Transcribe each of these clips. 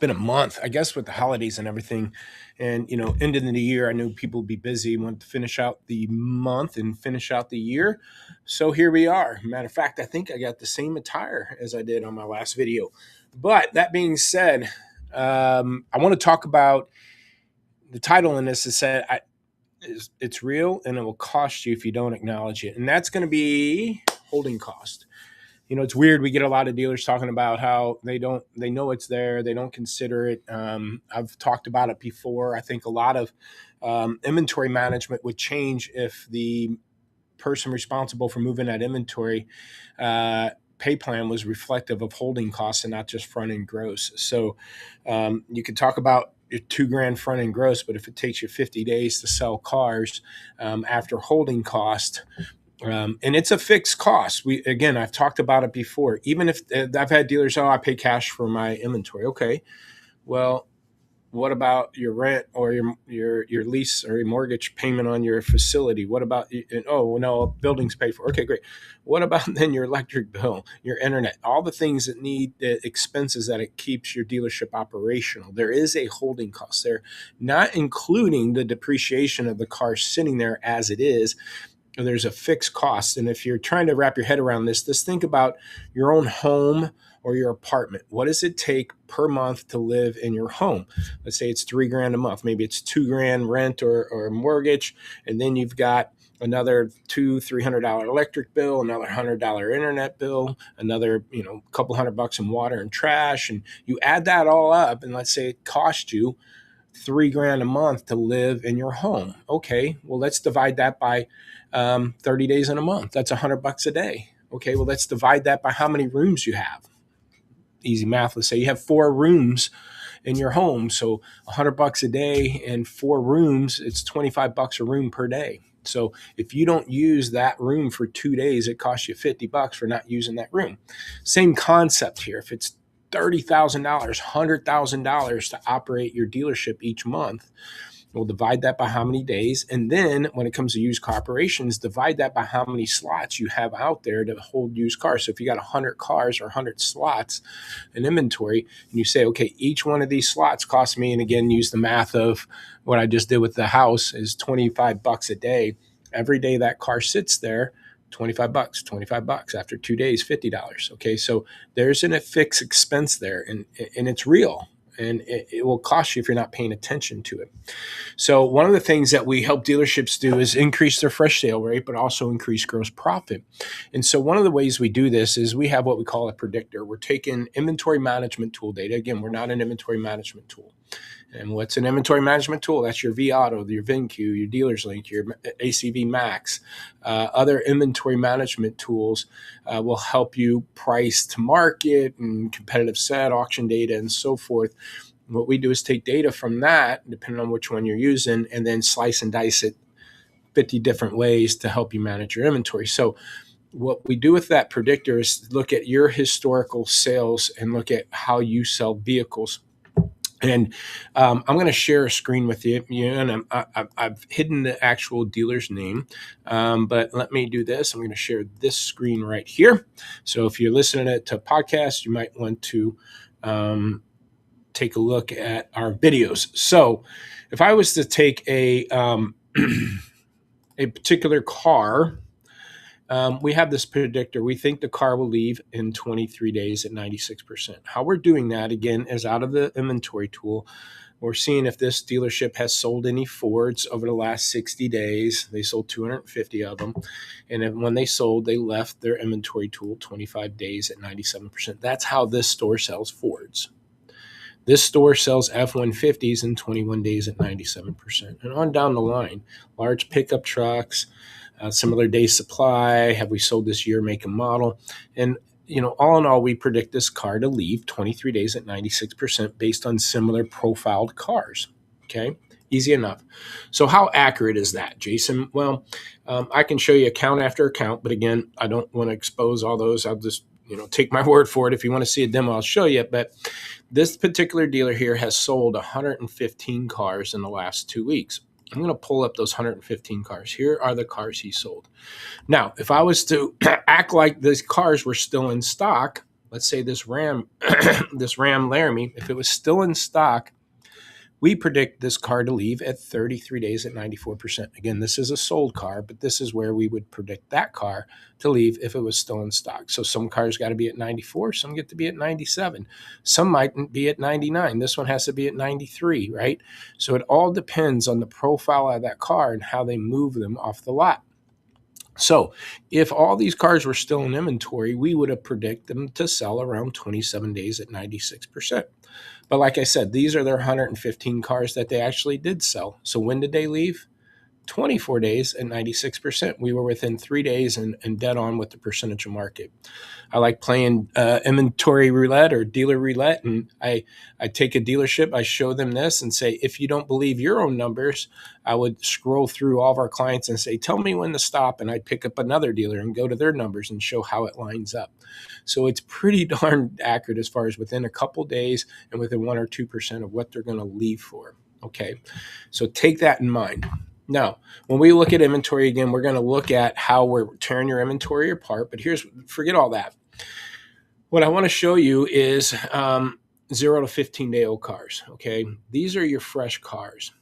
been a month, I guess, with the holidays and everything. And, end of the year, I knew people would be busy, wanted to finish out the month and finish out the year. So here we are. Matter of fact, I think I got the same attire as I did on my last video. But that being said, I want to talk about the title in this is said, it's real and it will cost you if you don't acknowledge it. And that's going to be holding cost. It's weird. We get a lot of dealers talking about how they know it's there. They don't consider it. I've talked about it before. I think a lot of inventory management would change if the person responsible for moving that inventory pay plan was reflective of holding costs and not just front end gross. So you could talk about your $2,000 front end gross, but if it takes you 50 days to sell cars after holding cost, and it's a fixed cost. I've talked about it before. Even if I've had dealers, I pay cash for my inventory. Okay, well, what about your rent or your lease or your mortgage payment on your facility? What about, oh, no, buildings paid for. Okay, great. What about then your electric bill, your internet, all the things that need the expenses that it keeps your dealership operational? There is a holding cost there, not including the depreciation of the car sitting there as it is. There's a fixed cost. And if you're trying to wrap your head around this, just think about your own home or your apartment. What does it take per month to live in your home? Let's say it's $3,000 a month. Maybe it's $2,000 rent or mortgage. And then you've got another $200-$300 electric bill, another $100 internet bill, another, couple $100 in water and trash. And you add that all up, and let's say it cost you $3,000 a month to live in your home. Okay, well, let's divide that by 30 days in a month. That's $100 a day. Okay, well, let's divide that by how many rooms you have. Easy math. Let's say you have 4 rooms in your home. So $100 a day and 4 rooms, it's $25 a room per day. So if you don't use that room for 2 days, it costs you $50 for not using that room. Same concept here. If it's $30,000, $100,000 to operate your dealership each month, we'll divide that by how many days. And then when it comes to used car operations, divide that by how many slots you have out there to hold used cars. So if you got 100 cars or 100 slots in inventory, and you say, okay, each one of these slots costs me, and again, use the math of what I just did with the house, is $25 a day. Every day that car sits there, $25. After 2 days, $50. Okay, so there's a fixed expense there, and it's real. And it will cost you if you're not paying attention to it. So one of the things that we help dealerships do is increase their fresh sale rate, but also increase gross profit. And so one of the ways we do this is we have what we call a predictor. We're taking inventory management tool data. Again, we're not an inventory management tool. And what's an inventory management tool? That's your vAuto, your VinQ, your Dealers Link, your ACV Max. Other inventory management tools will help you price to market and competitive set, auction data, and so forth. What we do is take data from that, depending on which one you're using, and then slice and dice it 50 different ways to help you manage your inventory. So what we do with that predictor is look at your historical sales and look at how you sell vehicles. And I'm going to share a screen with you, and I've hidden the actual dealer's name, but let me do this. I'm going to share this screen right here. So if you're listening to a podcast, you might want to take a look at our videos. So if I was to take a particular car, we have this predictor. We think the car will leave in 23 days at 96%. How we're doing that, again, is out of the inventory tool. We're seeing if this dealership has sold any Fords over the last 60 days. They sold 250 of them. And then when they sold, they left their inventory tool 25 days at 97%. That's how this store sells Fords. This store sells F-150s in 21 days at 97%. And on down the line, large pickup trucks, similar day supply, have we sold this year, make and model. And, all in all, we predict this car to leave 23 days at 96% based on similar profiled cars. Okay, easy enough. So how accurate is that, Jason? Well, I can show you account after account, but again, I don't want to expose all those. I'll just, take my word for it. If you want to see a demo, I'll show you. But this particular dealer here has sold 115 cars in the last 2 weeks. I'm going to pull up those 115 cars. Here are the cars he sold. Now, if I was to act like these cars were still in stock, let's say this Ram, this Ram Laramie, if it was still in stock, we predict this car to leave at 33 days at 94%. Again, this is a sold car, but this is where we would predict that car to leave if it was still in stock. So some cars got to be at 94, some get to be at 97. Some might be at 99. This one has to be at 93, right? So it all depends on the profile of that car and how they move them off the lot. So if all these cars were still in inventory, we would have predicted them to sell around 27 days at 96%. But like I said, these are their 115 cars that they actually did sell. So when did they leave? 24 days at 96%. We were within 3 days and dead on with the percentage of market. I like playing inventory roulette or dealer roulette. And I take a dealership, I show them this and say, if you don't believe your own numbers, I would scroll through all of our clients and say, tell me when to stop. And I'd pick up another dealer and go to their numbers and show how it lines up. So it's pretty darn accurate as far as within a couple days and within 1 or 2% of what they're going to leave for. Okay. So take that in mind. Now, when we look at inventory again, we're going to look at how we're tearing your inventory apart. But forget all that. What I want to show you is 0 to 15-day-old cars. Okay, these are your fresh cars.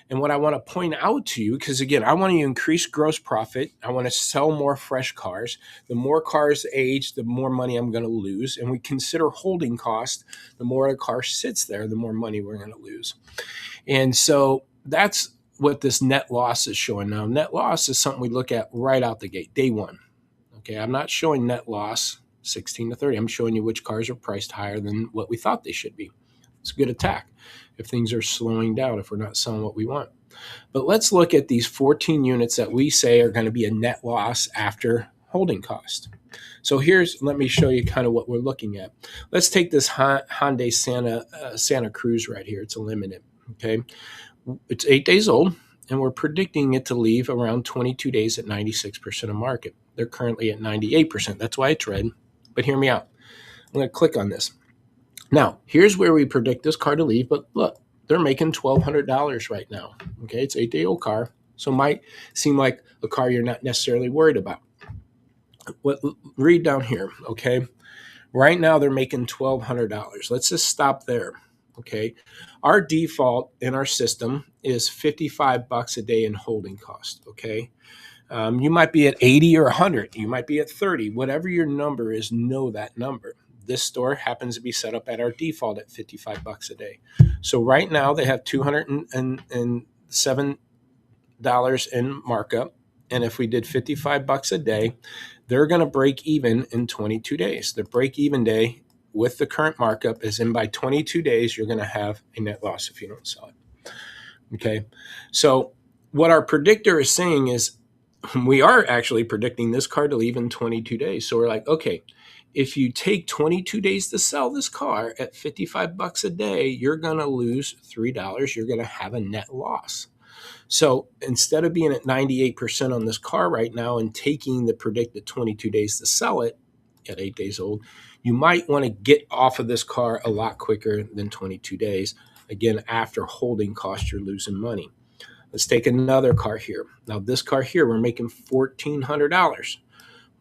And what I want to point out to you, because again, I want to increase gross profit. I want to sell more fresh cars. The more cars age, the more money I'm going to lose. And we consider holding cost. The more a car sits there, the more money we're going to lose. And so that's what this net loss is showing now. Net loss is something we look at right out the gate, day one. Okay, I'm not showing net loss 16 to 30. I'm showing you which cars are priced higher than what we thought they should be. It's a good attack if things are slowing down, if we're not selling what we want. But let's look at these 14 units that we say are going to be a net loss after holding cost. So let me show you kind of what we're looking at. Let's take this Hyundai Santa Cruz right here. It's a limited. Okay, it's 8 days old, and we're predicting it to leave around 22 days at 96% of market. They're currently at 98%. That's why it's red. But hear me out. I'm going to click on this. Now, here's where we predict this car to leave. But look, they're making $1,200 right now. Okay, it's an 8-day-old car. So it might seem like a car you're not necessarily worried about. Read down here, okay? Right now, they're making $1,200. Let's just stop there, okay? Our default in our system is $55 a day in holding cost, okay? You might be at 80 or 100. You might be at 30. Whatever your number is, know that number. This store happens to be set up at our default at $55 a day. So right now they have $207 in markup. And if we did $55 a day, they're going to break even in 22 days. The break even day with the current markup is by 22 days, you're going to have a net loss if you don't sell it. Okay. So what our predictor is saying is we are actually predicting this car to leave in 22 days. So we're like, okay, if you take 22 days to sell this car at $55 a day, you're going to lose $3. You're going to have a net loss. So instead of being at 98% on this car right now and taking the predicted 22 days to sell it at 8 days old, you might want to get off of this car a lot quicker than 22 days. Again, after holding cost, you're losing money. Let's take another car here. Now, this car here, we're making $1,400.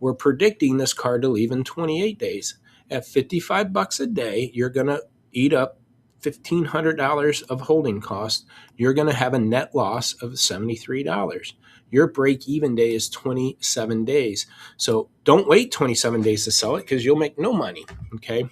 We're predicting this car to leave in 28 days. At $55 a day, you're going to eat up $1,500 of holding cost. You're going to have a net loss of $73. Your break-even day is 27 days. So don't wait 27 days to sell it because you'll make no money, okay?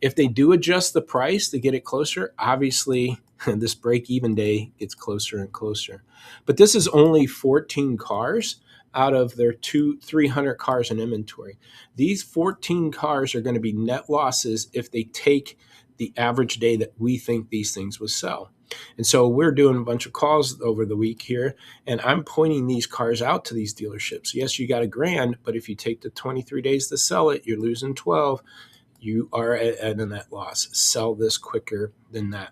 If they do adjust the price to get it closer, obviously this break-even day gets closer and closer. But this is only 14 cars out of their 300 cars in inventory. These 14 cars are going to be net losses if they take the average day that we think these things will sell. And so we're doing a bunch of calls over the week here, and I'm pointing these cars out to these dealerships. Yes, you got $1,000, but if you take the 23 days to sell it, you're losing 12. You are at a net loss. Sell this quicker than that.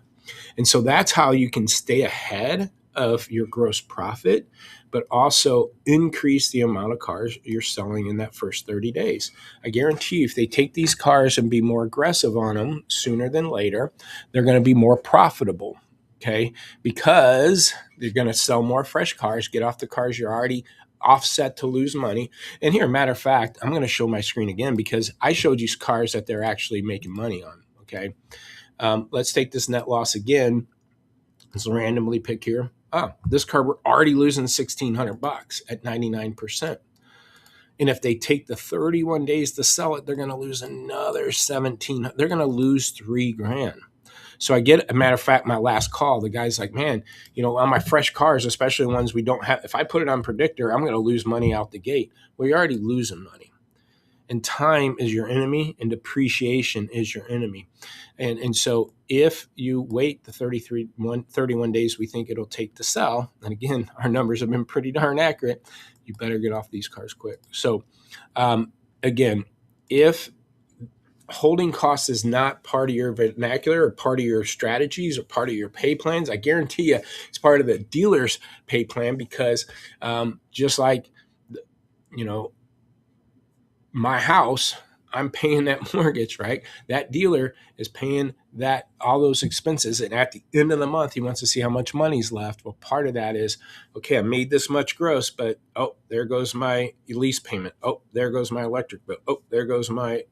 And so that's how you can stay ahead of your gross profit, but also increase the amount of cars you're selling in that first 30 days. I guarantee you, if they take these cars and be more aggressive on them sooner than later, they're going to be more profitable, okay? Because they're going to sell more fresh cars, get off the cars you're already offset to lose money. And here, matter of fact, I'm going to show my screen again because I showed you cars that they're actually making money on. Okay. Let's take this net loss again. Let's randomly pick here. Oh, this car, we're already losing $1,600 at 99%. And if they take the 31 days to sell it, they're going to lose another 17. They're going to lose $3,000. So I get, a matter of fact, my last call, the guy's like, man, on my fresh cars, especially ones we don't have, if I put it on predictor, I'm going to lose money out the gate. Well, you're already losing money. And time is your enemy, and depreciation is your enemy. And so if you wait the 31 days we think it'll take to sell, and again, our numbers have been pretty darn accurate, you better get off these cars quick. So again, if holding costs is not part of your vernacular or part of your strategies or part of your pay plans, I guarantee you it's part of the dealer's pay plan, because just like, my house, I'm paying that mortgage, right? That dealer is paying all those expenses. And at the end of the month, he wants to see how much money's left. Well, part of that is, okay, I made this much gross, but there goes my lease payment. Oh, there goes my electric bill. Oh, there goes my,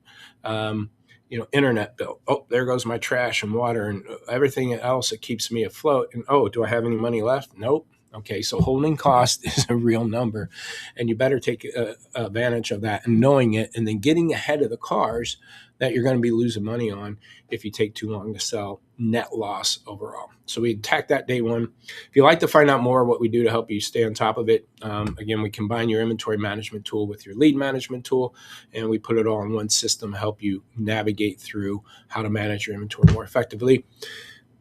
internet bill. Oh, there goes my trash and water and everything else that keeps me afloat. And do I have any money left? Nope. Okay, so holding cost is a real number, and you better take advantage of that and knowing it, and then getting ahead of the cars that you're going to be losing money on if you take too long to sell. Net loss overall. So we attack that day one. If you'd like to find out more what we do to help you stay on top of it, again, we combine your inventory management tool with your lead management tool, and we put it all in one system to help you navigate through how to manage your inventory more effectively.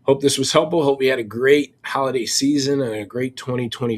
Hope this was helpful. Hope we had a great holiday season and a great 2020.